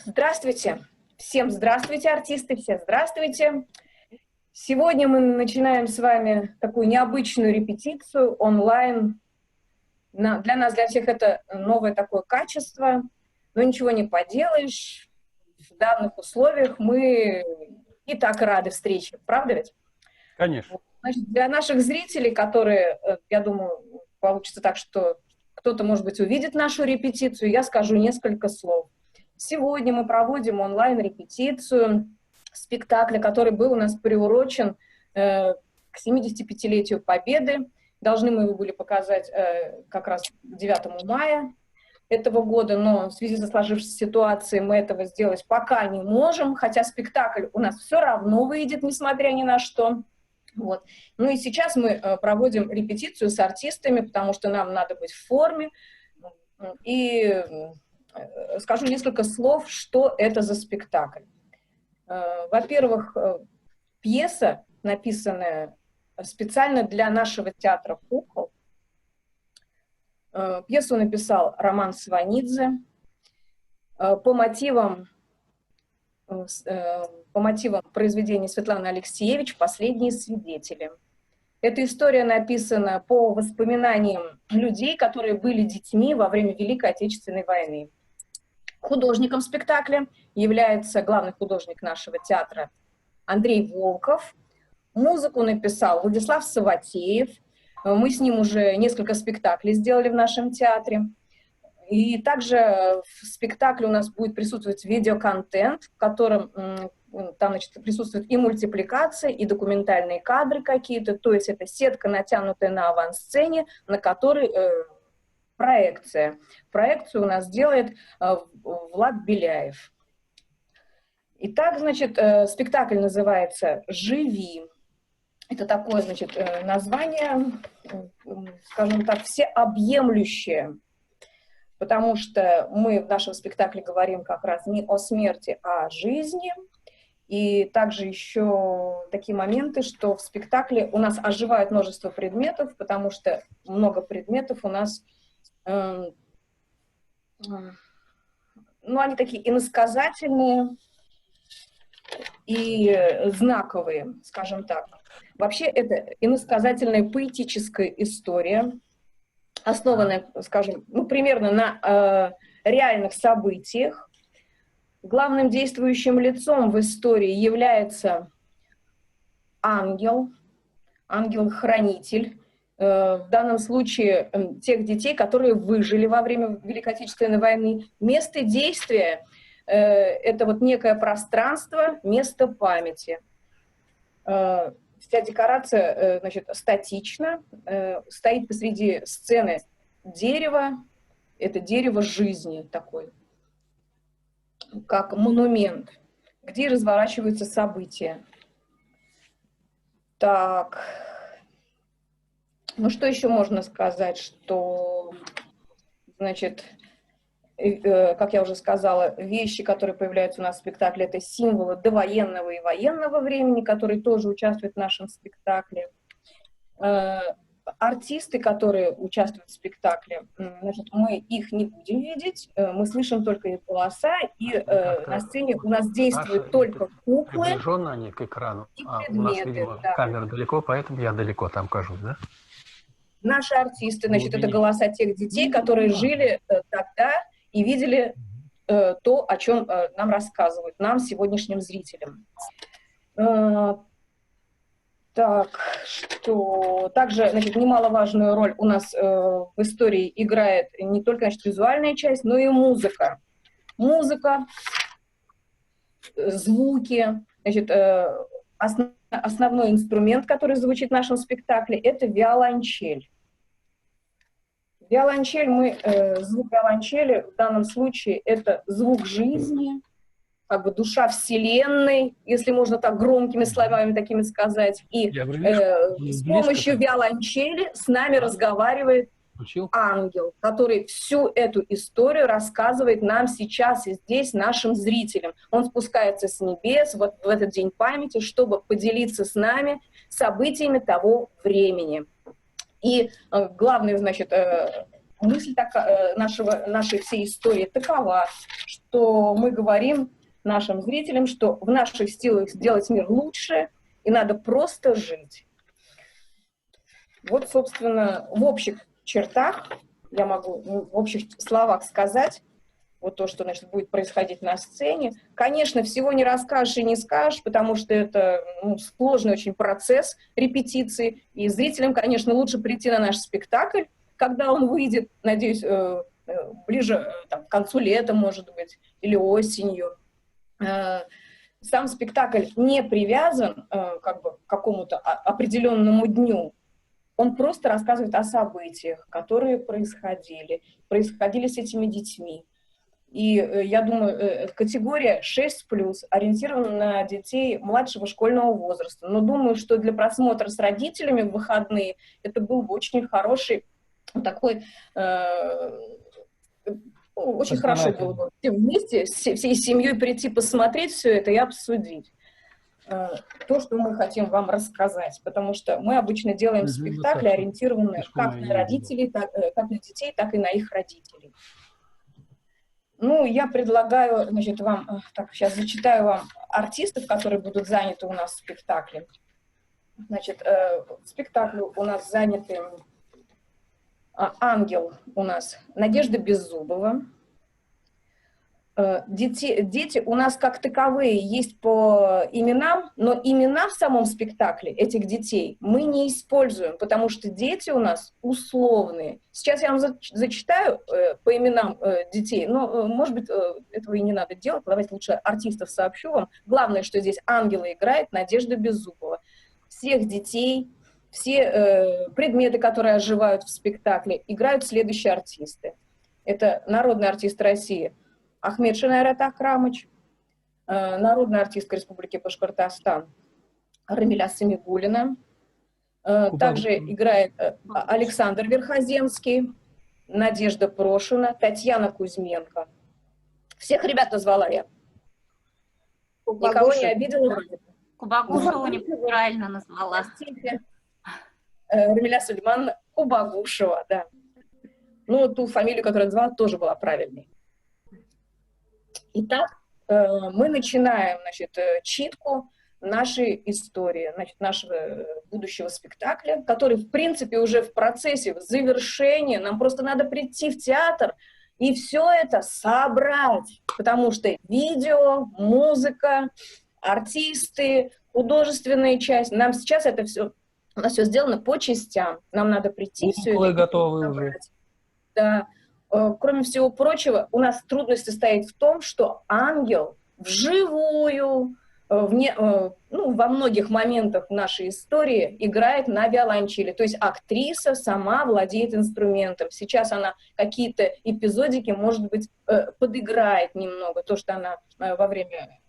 Здравствуйте. Всем здравствуйте, артисты, всем здравствуйте. Сегодня мы начинаем с вами такую необычную репетицию онлайн. Для нас, для всех это новое такое качество, но ничего не поделаешь. В данных условиях мы и так рады встрече, правда ведь? Конечно. Значит, для наших зрителей, которые, я думаю, получится так, что кто-то, может быть, увидит нашу репетицию, я скажу несколько слов. Сегодня мы проводим онлайн-репетицию спектакля, который был у нас приурочен к 75-летию Победы. Должны мы его были показать как раз 9 мая этого года, но в связи со сложившейся ситуацией мы этого сделать пока не можем, хотя спектакль у нас все равно выйдет, несмотря ни на что. Вот. Ну и сейчас мы проводим репетицию с артистами, потому что нам надо быть в форме. И скажу несколько слов, что это за спектакль. Во-первых, пьеса, написанная специально для нашего театра «Кукол». Пьесу написал Роман Сванидзе по мотивам произведения Светланы Алексеевич «Последние свидетели». Эта история написана по воспоминаниям людей, которые были детьми во время Великой Отечественной войны. Художником спектакля является главный художник нашего театра Андрей Волков. Музыку написал Владислав Саватеев. Мы с ним уже несколько спектаклей сделали в нашем театре. И также в спектакле у нас будет присутствовать видеоконтент, в котором там, значит, присутствует и мультипликация, и документальные кадры какие-то. То есть это сетка, натянутая на авансцене, на которой проекция. Проекцию у нас делает Влад Беляев. Итак, значит, спектакль называется «Живи». Это такое, значит, название, скажем так, всеобъемлющее, потому что мы в нашем спектакле говорим как раз не о смерти, а о жизни. И также еще такие моменты, что в спектакле у нас оживает множество предметов, потому что много предметов у нас, ну, они такие иносказательные и знаковые, скажем так. Вообще это иносказательная поэтическая история, основанная, скажем, ну, примерно на реальных событиях. Главным действующим лицом в истории является ангел, ангел-хранитель, в данном случае тех детей, которые выжили во время Великой Отечественной войны. Место действия – это вот некое пространство, место памяти. Вся декорация, значит, статична, стоит посреди сцены дерево, это дерево жизни такой, как монумент, где разворачиваются события. Так, ну что еще можно сказать, что, значит, как я уже сказала, вещи, которые появляются у нас в спектакле, это символы довоенного и военного времени, которые тоже участвуют в нашем спектакле. Артисты, которые участвуют в спектакле, значит, мы их не будем видеть, мы слышим только их голоса, и на сцене у нас действуют только куклы. Приближенно они к экрану, и а предметы, у нас, видимо, да. камера далеко, поэтому я далеко там кажусь, да? Наши артисты, значит, это голоса тех детей, которые жили тогда и видели то, о чем нам рассказывают, нам, сегодняшним зрителям. Так, что также, значит, немаловажную роль у нас в истории играет не только, значит, визуальная часть, но и музыка. Музыка, звуки, значит, основной инструмент, который звучит в нашем спектакле, это виолончель. Виолончель, звук виолончели в данном случае это звук жизни, как бы душа Вселенной, если можно так громкими словами такими сказать. И с помощью виолончели с нами разговаривает ангел, который всю эту историю рассказывает нам сейчас и здесь, нашим зрителям. Он спускается с небес вот в этот день памяти, чтобы поделиться с нами событиями того времени. И главный, значит, мысль нашей всей истории такова, что мы говорим нашим зрителям, что в наших силах сделать мир лучше, и надо просто жить. Вот, собственно, в общих чертах я могу в общих словах сказать вот то, что, значит, будет происходить на сцене. Конечно, всего не расскажешь и не скажешь, потому что это сложный очень процесс репетиции, и зрителям, конечно, лучше прийти на наш спектакль, когда он выйдет, надеюсь, ближе там, к концу лета, может быть, или осенью. Сам спектакль не привязан как бы, к какому-то определенному дню. Он просто рассказывает о событиях, которые происходили с этими детьми. И я думаю, категория 6+, ориентирована на детей младшего школьного возраста. Но думаю, что для просмотра с родителями в выходные это был бы очень хороший такой... очень хорошо было бы всем вместе, всей семьей прийти посмотреть все это и обсудить то, что мы хотим вам рассказать, потому что мы обычно делаем спектакли, ориентированные как на родителей, как на детей, так и на их родителей. Ну, я предлагаю, значит, вам, так, сейчас зачитаю вам артистов, которые будут заняты у нас в спектакле. Значит, в спектакле у нас заняты ангел у нас Надежда Беззубова. Дети у нас как таковые есть по именам, но имена в самом спектакле этих детей мы не используем, потому что дети у нас условные. Сейчас я вам зачитаю по именам детей, но, может быть, этого и не надо делать, давайте лучше артистов сообщу вам. Главное, что здесь ангела играет Надежда Беззубова. Всех детей, все предметы, которые оживают в спектакле, играют следующие артисты. Это народный артист России Ахмед Шенайрат Ахрамович, народная артистка Республики Башкортостан Рамиля Самигуллина, также играет Александр Верхоземский, Надежда Прошина, Татьяна Кузьменко. Всех ребят назвала я. Никого не обидела? Кубагушеву неправильно назвала. Рамиля Сулеймановна Кубагушева, да. Ну, ту фамилию, которую назвала, тоже была правильной. Итак, мы начинаем, значит, читку нашей истории, значит, нашего будущего спектакля, который, в принципе, уже в процессе, в завершении. Нам просто надо прийти в театр и все это собрать, потому что видео, музыка, артисты, художественная часть, нам сейчас это все, у нас все сделано по частям. Нам надо прийти, все это готовы уже. Да. Кроме всего прочего, у нас трудность состоит в том, что ангел вживую, во многих моментах нашей истории играет на виолончели. То есть актриса сама владеет инструментом. Сейчас она какие-то эпизодики, может быть, подыграет немного. То, что она во время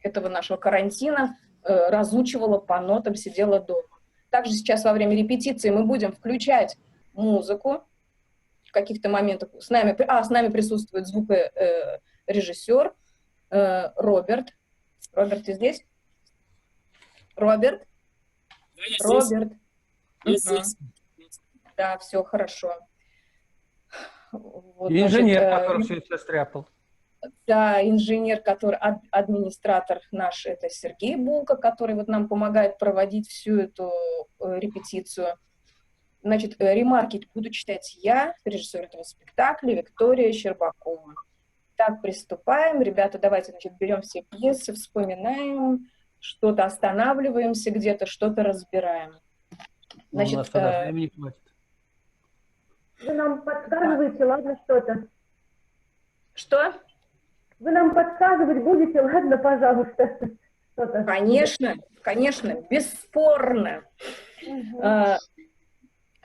этого нашего карантина разучивала по нотам, сидела дома. Также сейчас во время репетиции мы будем включать музыку. В каких-то моментах с нами присутствует звукорежиссер Роберт. Роберт, ты здесь? Роберт? Роберт. Да, все хорошо. Вот, инженер, который все это состряпал. Да, инженер, который администратор наш, это Сергей Булка, который вот нам помогает проводить всю эту репетицию. Значит, ремарки буду читать я, режиссер этого спектакля, Виктория Щербакова. Так, приступаем. Ребята, давайте, значит, берем все пьесы, вспоминаем, что-то останавливаемся где-то, что-то разбираем. Значит, у нас тогда времени хватит. Вы нам подсказываете, ладно, что-то? Что? Вы нам подсказывать будете, ладно, пожалуйста? Что-то. Конечно, конечно, бесспорно.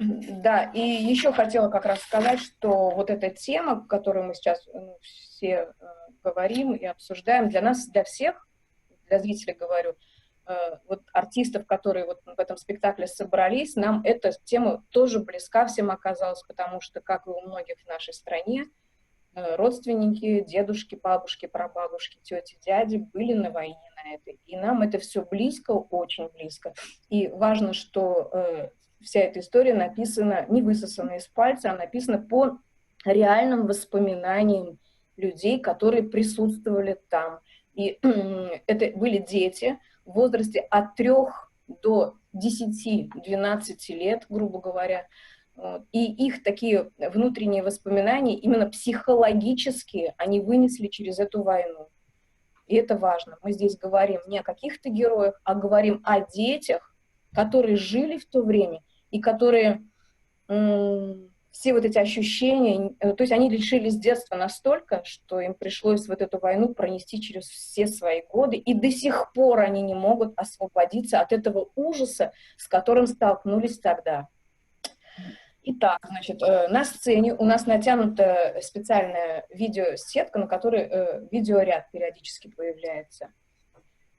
Да, и еще хотела как раз сказать, что вот эта тема, которую мы сейчас все говорим и обсуждаем, для нас, для всех, для зрителей говорю, вот артистов, которые вот в этом спектакле собрались, нам эта тема тоже близка всем оказалась, потому что, как и у многих в нашей стране, родственники, дедушки, бабушки, прабабушки, тети, дяди были на войне на этой. И нам это все близко, очень близко. И важно, что вся эта история написана, не высосана из пальца, а написана по реальным воспоминаниям людей, которые присутствовали там. И это были дети в возрасте от 3 до 10-12 лет, грубо говоря. И их такие внутренние воспоминания, именно психологические, они вынесли через эту войну. И это важно. Мы здесь говорим не о каких-то героях, а говорим о детях, которые жили в то время, и которые все вот эти ощущения, то есть они лишились детства настолько, что им пришлось вот эту войну пронести через все свои годы, и до сих пор они не могут освободиться от этого ужаса, с которым столкнулись тогда. Итак, значит, на сцене у нас натянута специальная видеосетка, на которой видеоряд периодически появляется.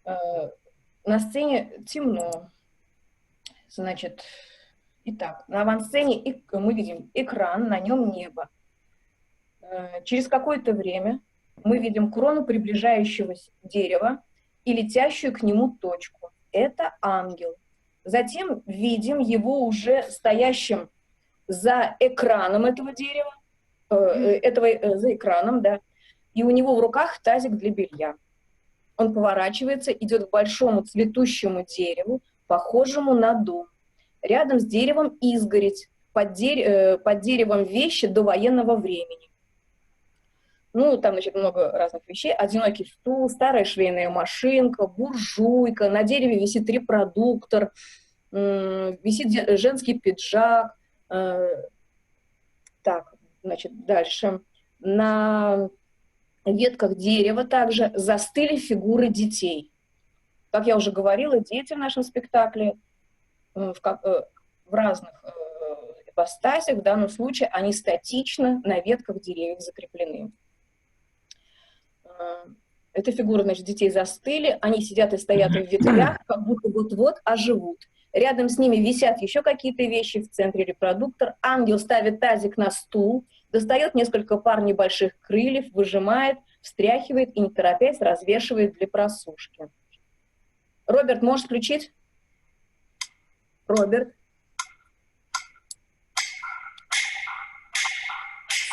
На сцене темно. Значит, итак, на авансцене мы видим экран, на нем небо. Через какое-то время мы видим крону приближающегося дерева и летящую к нему точку. Это ангел. Затем видим его уже стоящим за экраном этого дерева, за экраном, да, и у него в руках тазик для белья. Он поворачивается, идет к большому цветущему дереву, похожему на дом. Рядом с деревом изгородь, под деревом вещи до военного времени. Ну, там, значит, много разных вещей. Одинокий стул, старая швейная машинка, буржуйка, на дереве висит репродуктор, висит женский пиджак. Так, значит, дальше. На ветках дерева также застыли фигуры детей. Как я уже говорила, дети в нашем спектакле в разных ипостасях, в данном случае они статично на ветках деревьев закреплены. Эти фигуры, значит, детей застыли, они сидят и стоят в ветвях, как будто вот-вот оживут. Рядом с ними висят еще какие-то вещи, в центре репродуктор. Ангел ставит тазик на стул, достает несколько пар небольших крыльев, выжимает, встряхивает и, не торопясь, развешивает для просушки. Роберт, можешь включить? Роберт.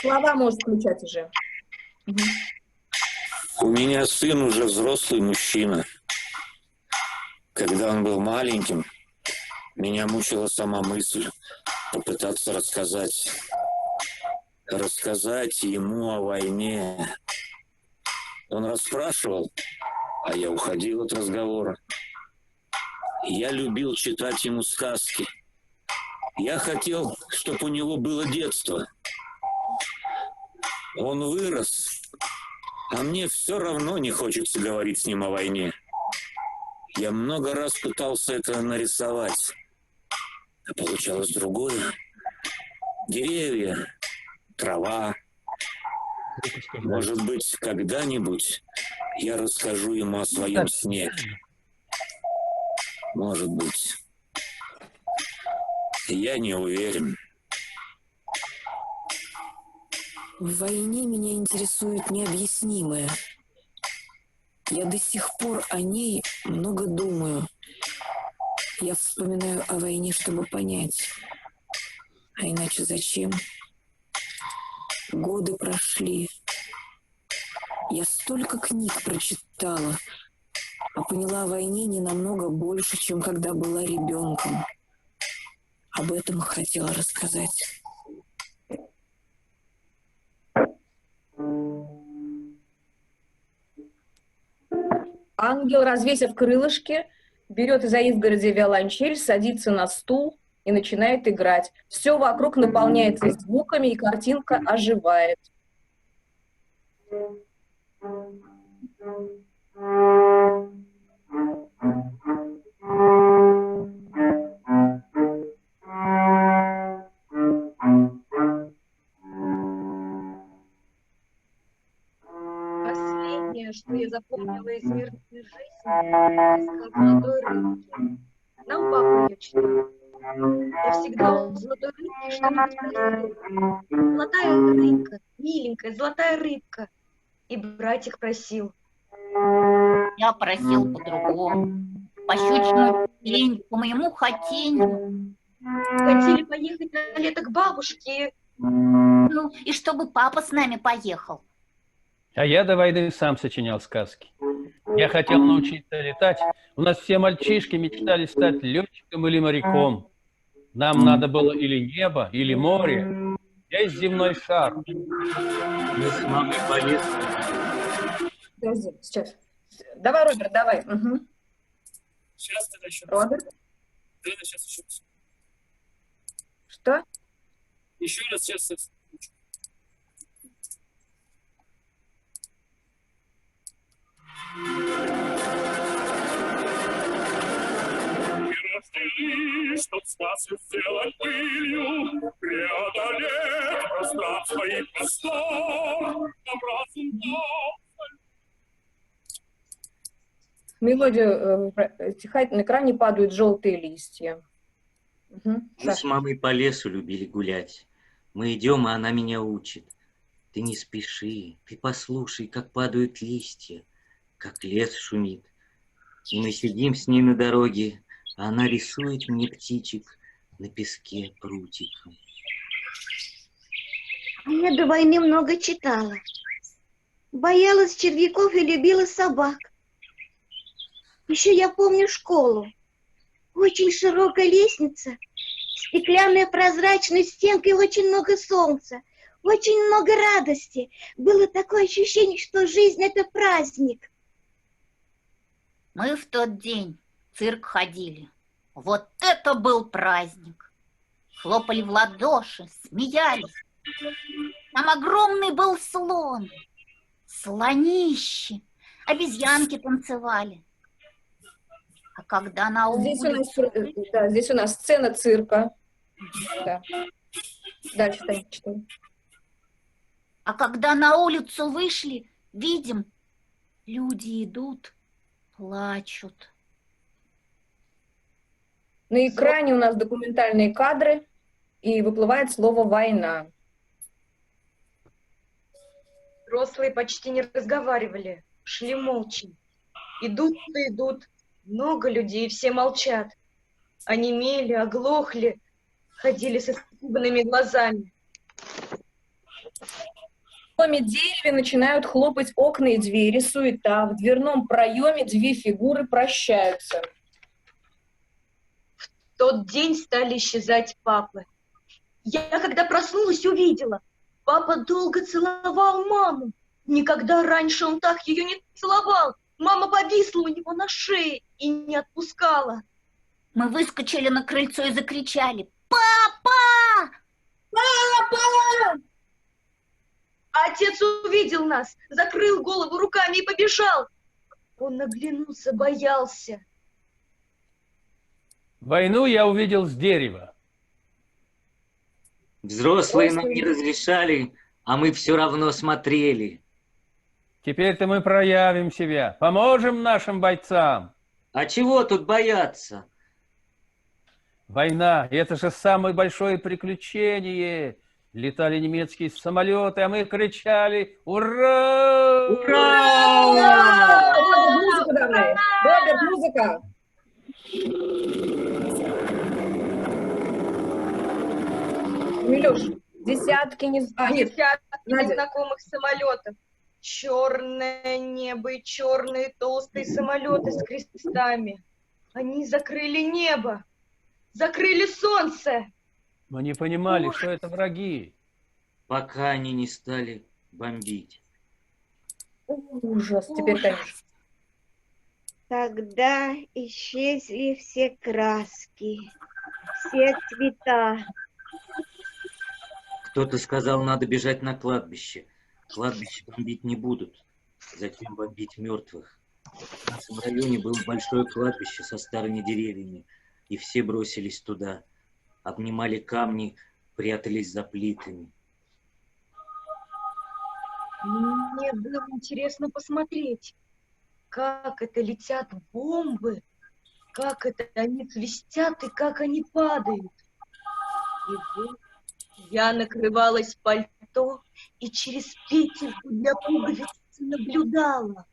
Слова можешь включать уже. Угу. У меня сын уже взрослый мужчина. Когда он был маленьким, меня мучила сама мысль попытаться рассказать ему о войне. Он расспрашивал, а я уходил от разговора. Я любил читать ему сказки. Я хотел, чтобы у него было детство. Он вырос, а мне все равно не хочется говорить с ним о войне. Я много раз пытался это нарисовать, а получалось другое. Деревья, трава. Может быть, когда-нибудь я расскажу ему о своем сне. Может быть. Я не уверен. В войне меня интересует необъяснимое. Я до сих пор о ней много думаю. Я вспоминаю о войне, чтобы понять. А иначе зачем? Годы прошли. Я столько книг прочитала, а поняла о войне не намного больше, чем когда была ребенком. Об этом хотела рассказать. Ангел, развесив крылышки, берет из-за изгороди виолончель, садится на стул и начинает играть. Все вокруг наполняется звуками, и картинка оживает. Что я запомнила из мирной жизни, рассказ золотой рыбки. Нам папа ее читал. Я всегда у золотой рыбки что-нибудь просила. Золотая рыбка, миленькая, золотая рыбка. И братик просил. Я просил по-другому. По щучьему тень, по моему хотению. хотели поехать на лето к бабушке. Ну, и чтобы папа с нами поехал. А я до войны сам сочинял сказки. Я хотел научиться летать. У нас все мальчишки мечтали стать летчиком или моряком. Нам надо было или небо, или море. Есть земной шар. Мы с мамой полезли. Подожди, сейчас. Давай, Роберт, давай. Угу. Сейчас тогда еще. Роберт, Тогда сейчас еще раз. что? Еще раз сейчас. Чтоб спас сделать пылью, преодолеть пространство и простор, добраться до... Мелодия стихает, на экране падают желтые листья. Угу. Мы с мамой по лесу любили гулять. Мы идем, а она меня учит. Ты не спеши, ты послушай, как падают листья, как лес шумит. И мы сидим с ней на дороге, а она рисует мне птичек на песке прутиком. Я до войны много читала. Боялась червяков и любила собак. Еще я помню школу. Очень широкая лестница, стеклянная прозрачная стенка и очень много солнца, очень много радости. Было такое ощущение, что жизнь — это праздник. Мы в тот день в цирк ходили. Вот это был праздник. Хлопали в ладоши, смеялись. Там огромный был слон, слонище, обезьянки танцевали. А когда на улице... Здесь у нас сцена цирка. Да. Дальше, Тань, читай. А когда на улицу вышли, видим, люди идут, плачут. На экране у нас документальные кадры, и выплывает слово «война». Взрослые почти не разговаривали, шли молча. Идут-то идут, много людей, все молчат. Онемели, оглохли, ходили с испуганными глазами. В доме дереве начинают хлопать окна и двери, суета. В дверном проеме две фигуры прощаются. В тот день стали исчезать папы. Я, когда проснулась, увидела. Папа долго целовал маму. Никогда раньше он так ее не целовал. Мама повисла у него на шее и не отпускала. Мы выскочили на крыльцо и закричали: «Папа! Папа!» А отец увидел нас, закрыл голову руками и побежал. Он оглянулся, боялся. Войну я увидел с дерева. Взрослые нам не разрешали, а мы все равно смотрели. Теперь-то мы проявим себя, поможем нашим бойцам. А чего тут бояться? Война — это же самое большое приключение. Летали немецкие самолеты, а мы кричали: «Ура! Ура! Роберт, музыку давай! Роберт, музыка! Милюш, десятки незнакомых самолетов. Черное небо и черные толстые самолеты с крестами. Они закрыли небо, закрыли солнце. Мы не понимали, что это враги. Пока они не стали бомбить. Ужас. Теперь, конечно. Тогда исчезли все краски, все цвета. Кто-то сказал, надо бежать на кладбище. Кладбище бомбить не будут. Затем бомбить мертвых. В нашем районе было большое кладбище со старыми деревьями. И все бросились туда. Обнимали камни, прятались за плитами. Мне было интересно посмотреть, как это летят бомбы, как это они свистят и как они падают. И вот я накрывалась пальто и через петельку для пуговиц наблюдала.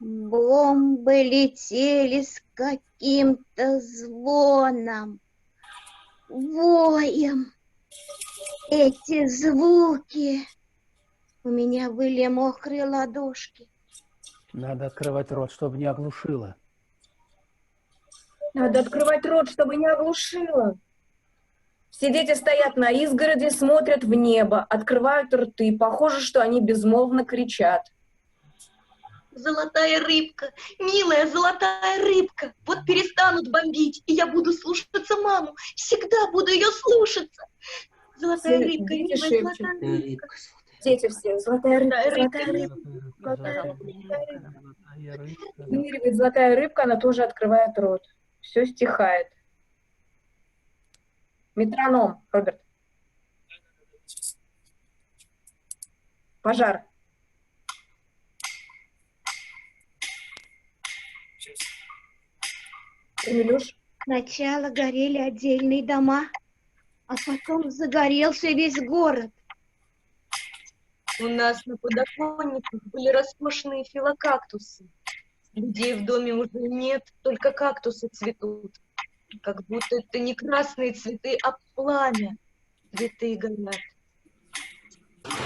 Бомбы летели с каким-то звоном. воем. Эти звуки. У меня были мокрые ладошки. Надо открывать рот, чтобы не оглушило. Надо открывать рот, чтобы не оглушило. Все дети стоят на изгороди, смотрят в небо, открывают рты. Похоже, что они безмолвно кричат. Золотая рыбка, милая золотая рыбка, вот перестанут бомбить, и я буду слушаться маму, всегда буду ее слушаться. Золотая Все рыбка, дети милая шепчут. золотая рыбка. Дети все. Золотая рыбка, Золотая золотая рыбка. рыбка. Выныривает золотая рыбка, она тоже открывает рот. Все стихает. Метроном, Роберт. Пожар. Эмилюш. Сначала горели отдельные дома, а потом загорелся весь город. У нас на подоконниках были роскошные филокактусы. Людей в доме уже нет, только кактусы цветут. Как будто это не красные цветы, а пламя. Цветы горят.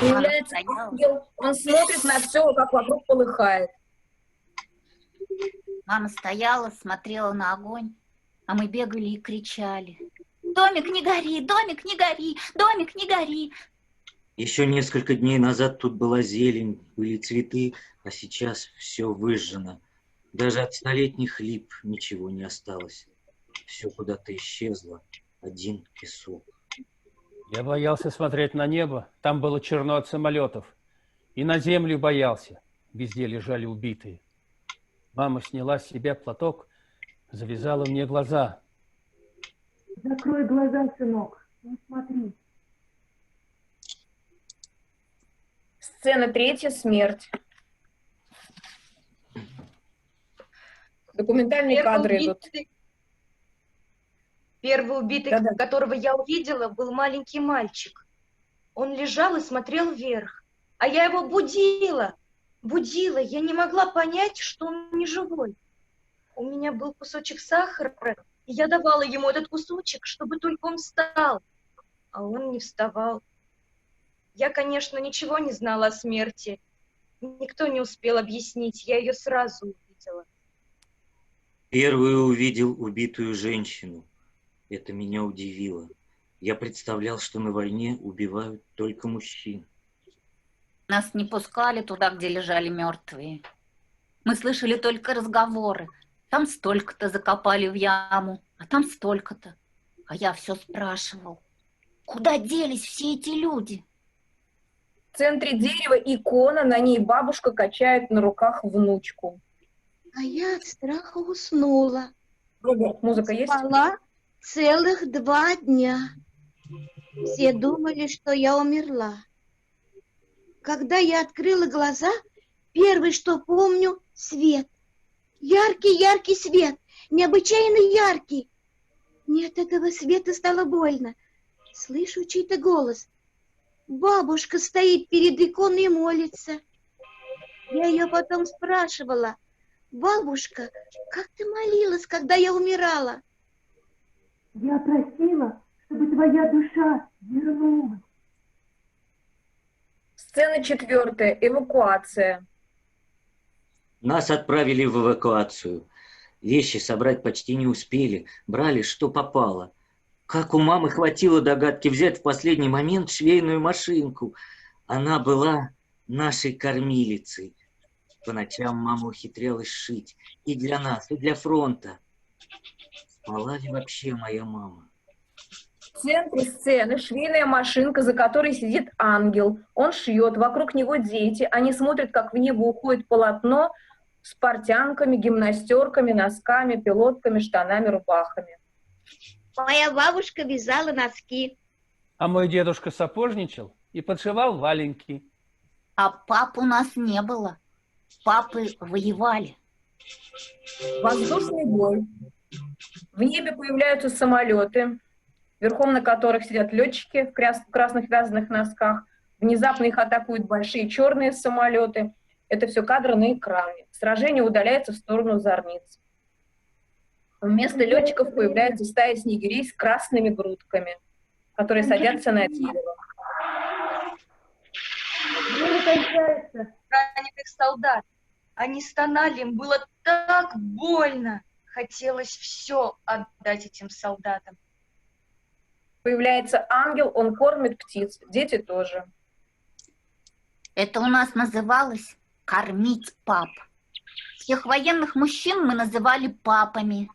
Появляется ангел, он смотрит на все, как вокруг полыхает. Мама стояла, смотрела на огонь, а мы бегали и кричали: «Домик, не гори! Домик, не гори! Домик, не гори!» Еще несколько дней назад тут была зелень, были цветы, а сейчас все выжжено. Даже от столетних лип ничего не осталось. Все куда-то исчезло, один песок. Я боялся смотреть на небо, там было черно от самолетов. И на землю боялся, везде лежали убитые. Мама сняла с себя платок, завязала мне глаза. Закрой глаза, сынок, не смотри. Сцена 3, смерть. Документальные кадры идут. Первый убитый, Да-да. которого я увидела, был маленький мальчик. Он лежал и смотрел вверх, а я его будила. Я не могла понять, что он не живой. У меня был кусочек сахара, и я давала ему этот кусочек, чтобы только он встал, а он не вставал. Я, конечно, ничего не знала о смерти. Никто не успел объяснить, я ее сразу увидела. Первый увидел убитую женщину. Это меня удивило. Я представлял, что на войне убивают только мужчин. Нас не пускали туда, где лежали мертвые. Мы слышали только разговоры. Там столько-то закопали в яму, а там столько-то. А я все спрашивал: куда делись все эти люди? В центре дерева икона, на ней бабушка качает на руках внучку. А я от страха уснула. Роберт, музыка есть? Спала целых 2 дня. Все думали, что я умерла. Когда я открыла глаза, первое, что помню, свет. Яркий свет, необычайно яркий. Мне от этого света стало больно. Слышу чей-то голос. Бабушка стоит перед иконой и молится. Я ее потом спрашивала: «Бабушка, как ты молилась, когда я умирала?» Я просила, чтобы твоя душа вернулась. Сцена 4, эвакуация. Нас отправили в эвакуацию. Вещи собрать почти не успели, брали, что попало. Как у мамы хватило догадки взять в последний момент швейную машинку. Она была нашей кормилицей. По ночам мама ухитрялась шить и для нас, и для фронта. Спала ли вообще моя мама? В центре сцены швейная машинка, за которой сидит ангел. Он шьет, вокруг него дети. Они смотрят, как в небо уходит полотно с портянками, гимнастерками, носками, пилотками, штанами, рубахами. Моя бабушка вязала носки. А мой дедушка сапожничал и подшивал валенки. А пап у нас не было. Папы воевали. Воздушный бой. В небе появляются самолеты, верхом на которых сидят летчики в красных вязаных носках. Внезапно их атакуют большие черные самолеты. Это все кадры на экране. Сражение удаляется в сторону зорниц. Вместо летчиков появляется стая снегирей с красными грудками, которые садятся на дерево. Время кончается. Раненых солдат. Они стонали, им было так больно. Хотелось все отдать этим солдатам. Появляется ангел, он кормит птиц, дети тоже. Это у нас называлось «кормить пап». Всех военных мужчин мы называли папами.